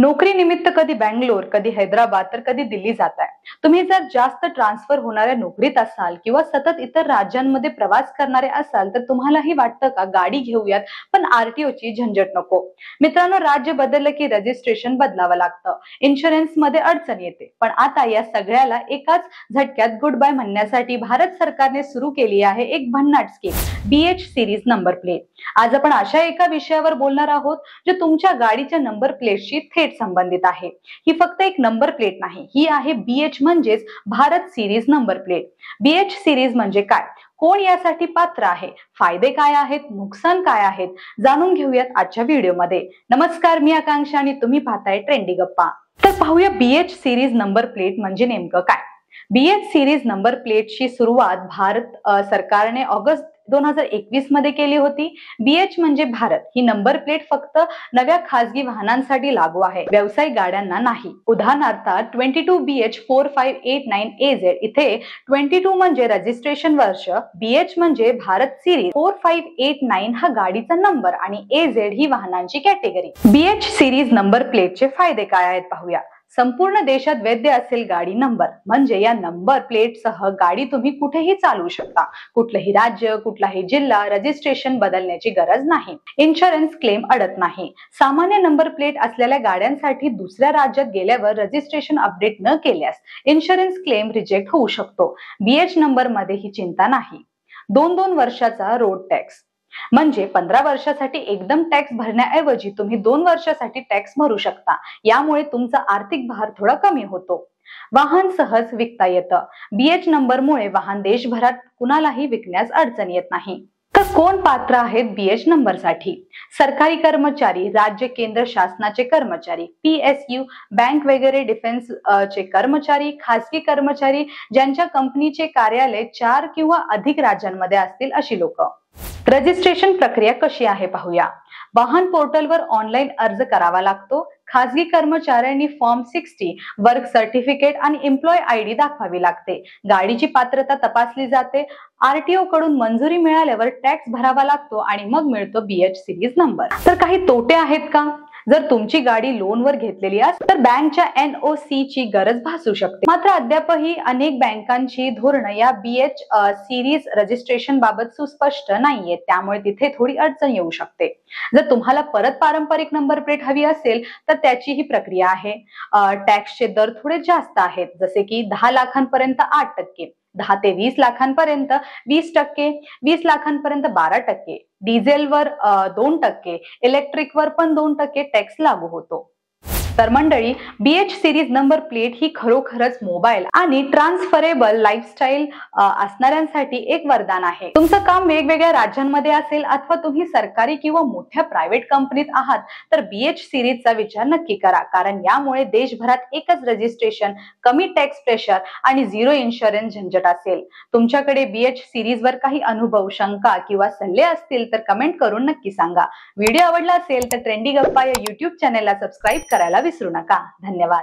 नोकरी निमित्त कधी बेंगलोर, कधी हैदराबाद तर कधी दिल्ली जाताय। तुम्ही जर जास्त ट्रान्सफर होणाऱ्या नोकरीत असाल किंवा सतत इतर राज्यांमध्ये प्रवास करणारे असाल तर तुम्हालाही वाटतं का गाडी घेऊयात पण आरटीओ ची झंझट नको। मित्रांनो, राज्य बदललं की रजिस्ट्रेशन बदलावं लागतं, इन्शुरन्स मध्ये अडचण येते, पण आता या सगळ्याला एकाच झटक्यात गुड बाय म्हणण्यासाठी भारत सरकारने सुरू केली आहे एक भन्नाट scheme, BH series number plate. आज आपण अशा एका विषयावर बोलणार आहोत जो तुमच्या गाडीच्या नंबर प्लेटशी थेट संबंधित आहे। ही फक्त एक नंबर प्लेट नाही, ही आहे बीएच म्हणजेच Bharat series number plate. BH series म्हणजे काय, कोण यासाठी पात्र आहे, फायदे काय आहेत, नुकसान काय आहेत, जाणून घेऊयात आजच्या व्हिडिओमध्ये। नमस्कार, मी आकांक्षा आणि तुम्ही पाहताय ट्रेंडी गप्पा। तर पाहूया बीएच सिरीज नंबर प्लेट म्हणजे नेमकं काय। बीएच सिरीज नंबर प्लेटची सुरुवात भारत सरकारने ऑगस्ट 2021 मध्ये केली होती। बीएच म्हणजे भारत, ही नंबर प्लेट फक्त नव्या खासगी वाहनांसाठी लागू आहे, व्यावसायिक गाड्यांना नाही। उदाहरणार्थ 22BH4589AZ इथे 22 म्हणजे रजिस्ट्रेशन वर्ष, बीएच म्हणजे भारत सिरीज, 4589 हा गाडीचा नंबर आणि AZ ही वाहनांची कॅटेगरी। बीएच सिरीज नंबर प्लेटचे फायदे काय आहेत पाहूया। संपूर्ण देशात वैध असेल गाडी नंबर, म्हणजे या नंबर प्लेट सह गाडी तुम्ही कुठेही चालवू शकता, कुठलंही राज्य, कुठलाही जिल्हा, रजिस्ट्रेशन बदलण्याची गरज नाही, इन्शुरन्स क्लेम अडत नाही। सामान्य नंबर प्लेट असलेल्या गाड्यांसाठी दुसऱ्या राज्यात गेल्यावर रजिस्ट्रेशन अपडेट न केल्यास इन्शुरन्स क्लेम रिजेक्ट होऊ शकतो। बीएच नंबर मध्ये ही चिंता नाही। 2 वर्षाचा रोड टॅक्स, म्हणजे 15 वर्षासाठी एकदम टॅक्स भरण्याऐवजी तुम्ही 2 वर्षासाठी टॅक्स भरू शकता, यामुळे तुमचा आर्थिक भार थोडा कमी होतो। वाहन सहज विकता येतं, बीएच नंबरमुळे वाहन देशभरात कुणालाही विकण्यास अडचण येत नाही। तर कोण पात्र आहेत बीएच नंबरसाठी? सरकारी कर्मचारी, राज्य केंद्र शासनाचे कर्मचारी, पीएसयू, बँक वगैरे, डिफेन्स चे कर्मचारी, खासगी कर्मचारी, ज्यांच्या कंपनीचे कार्यालय 4 किंवा अधिक राज्यांमध्ये असतील अशी लोक। रजिस्ट्रेशन प्रक्रिया कशी आहे पाहूया। वाहन पोर्टलवर ऑनलाईन अर्ज करावा लागतो। खासगी कर्मचाऱ्यांनी फॉर्म 60, वर्क सर्टिफिकेट आणि एम्प्लॉय आयडी दाखवावी लागते। गाडीची पात्रता तपासली जाते, आरटीओ कडून मंजुरी मिळाल्यावर टॅक्स भरावा लागतो आणि मग मिळतो बीएच सिरीज नंबर। तर काही तोटे आहेत का? जर तुमची गाडी लोनवर घेतलेली असेल तर बँकच्या एनओसी ची गरज भासू शकते। मात्र अद्यापही अनेक बँकांची धोरणं या बीएच सिरीज रजिस्ट्रेशन बाबत सुस्पष्ट नाहीये, त्यामुळे तिथे थोडी अडचण येऊ शकते। जर तुम्हाला परत पारंपरिक नंबर प्लेट हवी असेल तर त्याची ही प्रक्रिया आहे। टॅक्सचे दर थोडे जास्त आहेत, जसे की 10 लाखांपर्यंत 8%, 10 ते 20 लाखांपर्यंत 20%, 20 लाखांपर्यंत 12%, डिझेलवर 2%, इलेक्ट्रिकवर पण 2% टॅक्स लागू होतो। तर मंडळी, बीएच सिरीज नंबर प्लेट ही खरोखरच मोबाईल आणि ट्रान्सफरेबल लाईफस्टाईल असणाऱ्यांसाठी एक वरदान आहे। तुमचं काम वेगवेगळ्या राज्यांमध्ये असेल अथवा तुम्ही सरकारी किंवा मोठ्या प्रायव्हेट कंपनीत आहात तर बीएच सिरीजचा विचार नक्की करा, कारण यामुळे देशभरात एकच रजिस्ट्रेशन, कमी टॅक्स प्रेशर आणि 0 इन्शुरन्स झंझट असेल। तुमच्याकडे बीएच सिरीज वर काही अनुभव, शंका किंवा सल्ले असतील तर कमेंट करून नक्की सांगा। व्हिडिओ आवडला असेल तर ट्रेंडी गप्पा या YouTube चॅनलला सबस्क्राईब करायला विसरू नका। धन्यवाद।